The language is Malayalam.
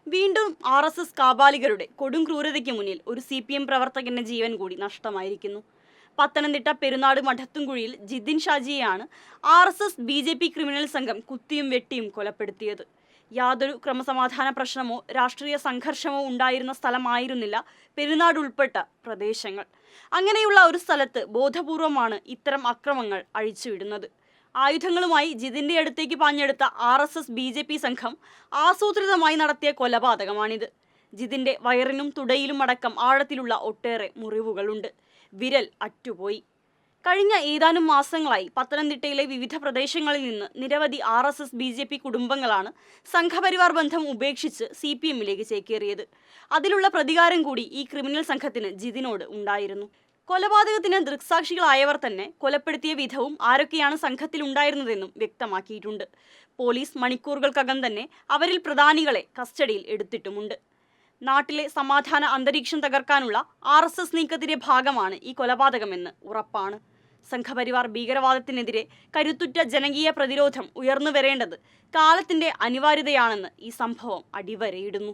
വീണ്ടും RSS കാബാലികരുടെ കൊടും ക്രൂരതയ്ക്ക് മുന്നിൽ ഒരു CPM പ്രവർത്തകന്റെ ജീവൻ കൂടി നഷ്ടമായിരിക്കുന്നു. പത്തനംതിട്ട പെരുന്നാട് മഠത്തുംകുഴിയിൽ ജിതിൻ ഷാജിയെയാണ് RSS BJP ക്രിമിനൽ സംഘം കുത്തിയും വെട്ടിയും കൊലപ്പെടുത്തിയത്. യാതൊരു ക്രമസമാധാന പ്രശ്നമോ രാഷ്ട്രീയ സംഘർഷമോ ഉണ്ടായിരുന്ന സ്ഥലമായിരുന്നില്ല പെരുന്നാട് ഉൾപ്പെട്ട പ്രദേശങ്ങൾ. അങ്ങനെയുള്ള ഒരു സ്ഥലത്ത് ബോധപൂർവമാണ് ഇത്തരം അക്രമങ്ങൾ അഴിച്ചുവിടുന്നത്. ആയുധങ്ങളുമായി ജിതിന്റെ അടുത്തേക്ക് പാഞ്ഞെടുത്ത RSS BJP സംഘം ആസൂത്രിതമായി നടത്തിയ കൊലപാതകമാണിത്. ജിതിന്റെ വയറിനും തുടയിലും അടക്കം ആഴത്തിലുള്ള ഒട്ടേറെ മുറിവുകളുണ്ട്. വിരൽ അറ്റുപോയി. കഴിഞ്ഞ ഏതാനും മാസങ്ങളായി പത്തനംതിട്ടയിലെ വിവിധ പ്രദേശങ്ങളിൽ നിന്ന് നിരവധി RSS BJP കുടുംബങ്ങളാണ് സംഘപരിവാർ ബന്ധം ഉപേക്ഷിച്ച് CPMലേക്ക് ചേക്കേറിയത്. അതിലുള്ള പ്രതികാരം കൂടി ഈ ക്രിമിനൽ സംഘത്തിന് ജിതിനോട് ഉണ്ടായിരുന്നു. കൊലപാതകത്തിന് ദൃക്സാക്ഷികളായവർ തന്നെ കൊലപ്പെടുത്തിയ വിധവും ആരൊക്കെയാണ് സംഘത്തിൽ ഉണ്ടായിരുന്നതെന്നും വ്യക്തമാക്കിയിട്ടുണ്ട്. പോലീസ് മണിക്കൂറുകൾക്കകം തന്നെ അവരിൽ പ്രധാനികളെ കസ്റ്റഡിയിൽ എടുത്തിട്ടുമുണ്ട്. നാട്ടിലെ സമാധാന അന്തരീക്ഷം തകർക്കാനുള്ള RSS നീക്കത്തിന്റെ ഭാഗമാണ് ഈ കൊലപാതകമെന്ന് ഉറപ്പാണ്. സംഘപരിവാർ ഭീകരവാദത്തിനെതിരെ കരുത്തുറ്റ ജനകീയ പ്രതിരോധം ഉയർന്നു വരേണ്ടത് കാലത്തിന്റെ അനിവാര്യതയാണെന്ന് ഈ സംഭവം അടിവരയിടുന്നു.